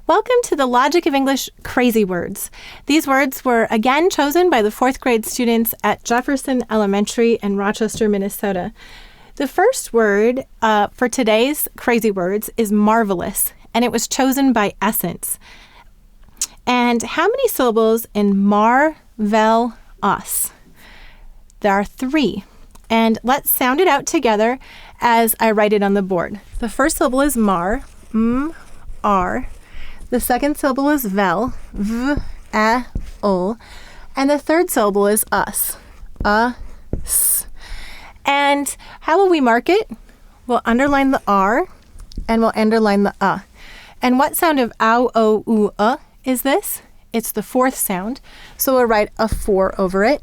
Welcome to the Logic of English Crazy Words. These words were again chosen by the 4th grade students at Jefferson Elementary in Rochester, Minnesota. The first word for today's Crazy Words is marvelous, and it was chosen by Essence. And how many syllables in marvel-us? There are 3. And let's sound it out together as I write it on the board. The first syllable is mar, m-r. The second syllable is vel, v-a-ol. And the third syllable is us, us. And how will we mark it? We'll underline the r and we'll underline the a. And what sound of ow, o, u, is this? It's the 4th sound. So we'll write a 4 over it.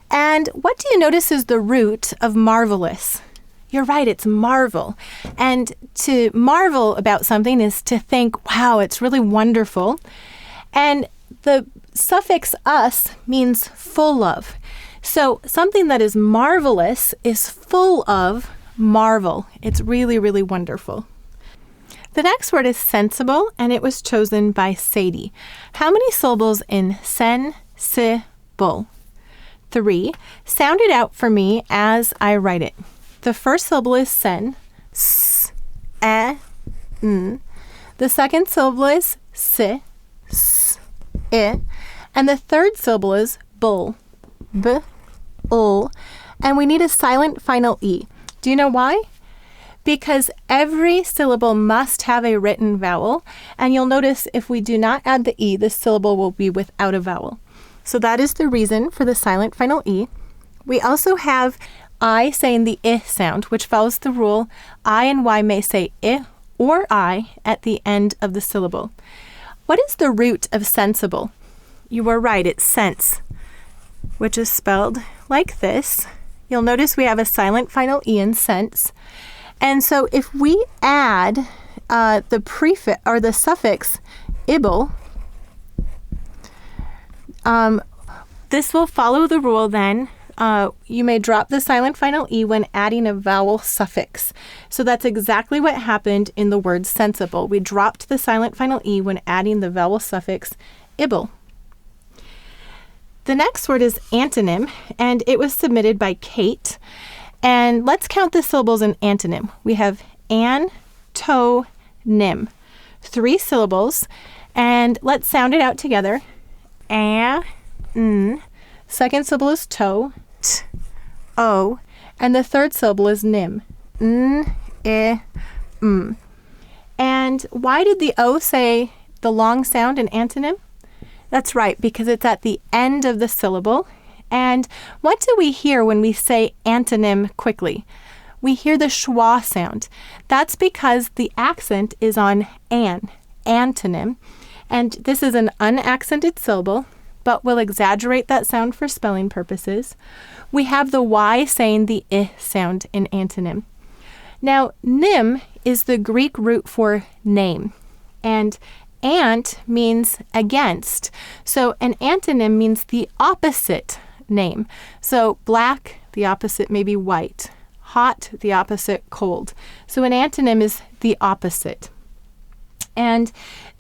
And what do you notice is the root of marvelous? You're right, it's marvel. And to marvel about something is to think, wow, it's really wonderful. And the suffix us means full of. So something that is marvelous is full of marvel. It's really, really wonderful. The next word is sensible, and it was chosen by Sadie. How many syllables in sensible? 3. Sound it out for me as I write it. The first syllable is sen, s, a, n. The second syllable is si, s, I. And the third syllable is bull, b, ul. And we need a silent final E. Do you know why? Because every syllable must have a written vowel. And you'll notice if we do not add the E, the syllable will be without a vowel. So that is the reason for the silent final E. We also have I saying the I sound, which follows the rule I and Y may say I or I at the end of the syllable. What is the root of sensible? You were right, it's sense, which is spelled like this. You'll notice we have a silent final E in sense. And so if we add the prefix or the suffix ible, this will follow the rule then. You may drop the silent final E when adding a vowel suffix. So that's exactly what happened in the word sensible. We dropped the silent final E when adding the vowel suffix ible. The next word is antonym, and it was submitted by Kate. And let's count the syllables in antonym. We have antonym, 3 syllables, and let's sound it out together. Second syllable is to, t, o, and the third syllable is nim, n, I, m. And why did the O say the long sound in antonym? That's right, because it's at the end of the syllable. And what do we hear when we say antonym quickly? We hear the schwa sound. That's because the accent is on antonym. And this is an unaccented syllable, but we'll exaggerate that sound for spelling purposes. We have the Y saying the I sound in antonym. Now, nim is the Greek root for name, and ant means against. So an antonym means the opposite name. So black, the opposite may be white. Hot, the opposite cold. So an antonym is the opposite. And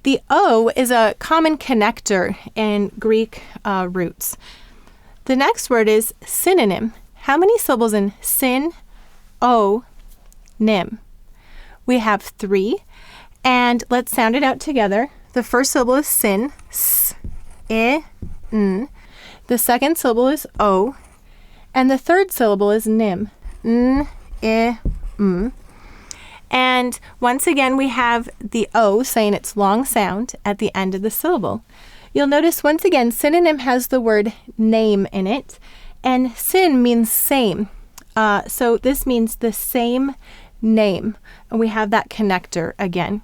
the O is a common connector in Greek roots. The next word is synonym. How many syllables in syn, o, nym? We have 3, and let's sound it out together. The first syllable is syn, s, I, n. The second syllable is o, and the third syllable is nym, n, I, m. And once again, we have the O saying its long sound at the end of the syllable. You'll notice once again, synonym has the word name in it, and syn means same. So this means the same name, and we have that connector again.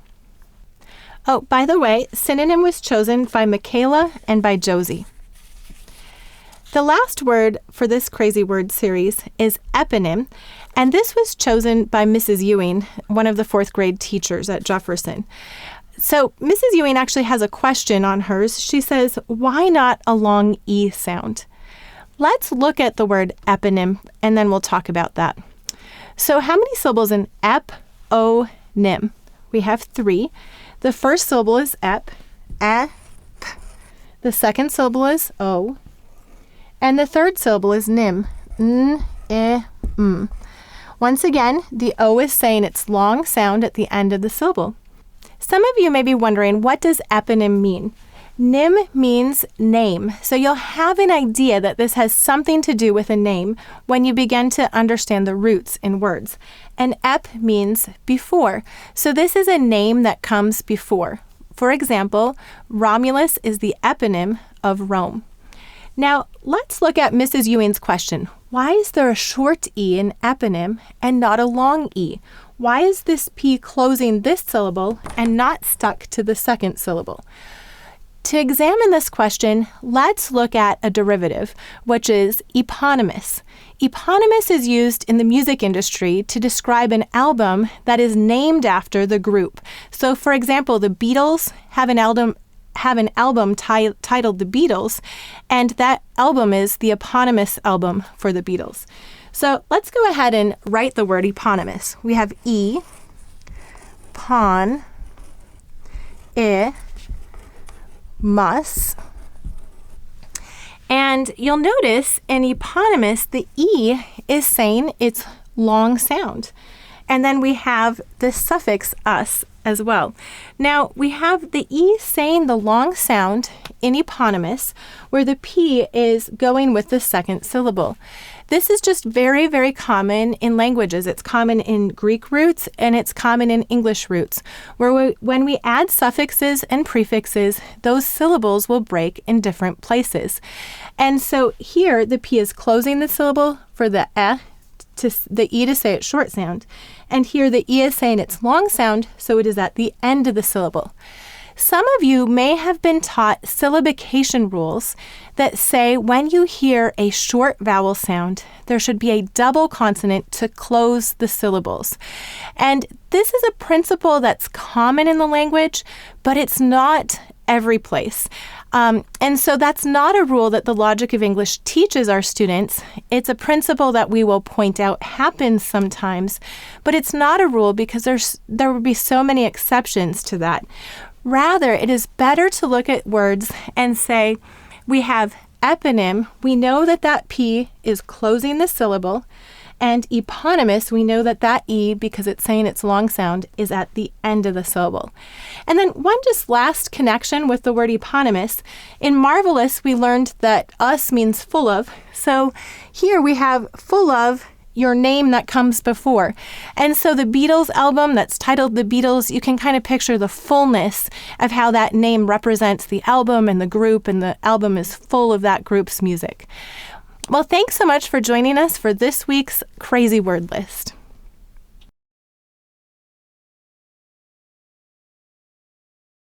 Oh, by the way, synonym was chosen by Michaela and by Josie. The last word for this crazy word series is eponym, and this was chosen by Mrs. Ewing, one of the 4th grade teachers at Jefferson. So Mrs. Ewing actually has a question on hers. She says, why not a long E sound? Let's look at the word eponym, and then we'll talk about that. So how many syllables in ep-o-nym? We have 3. The first syllable is ep, e, p. The second syllable is o. And the third syllable is nym, n, I, m. Once again, the O is saying its long sound at the end of the syllable. Some of you may be wondering, what does eponym mean? Nym means name, so you'll have an idea that this has something to do with a name when you begin to understand the roots in words. And ep means before, so this is a name that comes before. For example, Romulus is the eponym of Rome. Now, let's look at Mrs. Ewing's question. Why is there a short E in eponym and not a long E? Why is this P closing this syllable and not stuck to the second syllable? To examine this question, let's look at a derivative, which is eponymous. Eponymous is used in the music industry to describe an album that is named after the group. So, for example, the Beatles have an album titled The Beatles, and that album is the eponymous album for the Beatles. So let's go ahead and write the word eponymous. We have E, pon, I, mus. And you'll notice in eponymous, the E is saying its long sound. And then we have the suffix us as well. Now, we have the E saying the long sound in eponymous, where the P is going with the second syllable. This is just very, very common in languages. It's common in Greek roots and it's common in English roots, where when we add suffixes and prefixes, those syllables will break in different places. And so here, the P is closing the syllable for the the E to say its short sound. And here the E is saying its long sound, so it is at the end of the syllable. Some of you may have been taught syllabication rules that say when you hear a short vowel sound, there should be a double consonant to close the syllables. And this is a principle that's common in the language, but it's not every place. And so that's not a rule that the Logic of English teaches our students. It's a principle that we will point out happens sometimes, but it's not a rule because there would be so many exceptions to that. Rather, it is better to look at words and say, we have eponym, we know that that P is closing the syllable, and eponymous, we know that that E, because it's saying its long sound, is at the end of the syllable. And then one just last connection with the word eponymous. In Marvelous, we learned that us means full of. So here we have full of your name that comes before. And so the Beatles album that's titled The Beatles, you can kind of picture the fullness of how that name represents the album and the group, and the album is full of that group's music. Well, thanks so much for joining us for this week's Crazy Word List.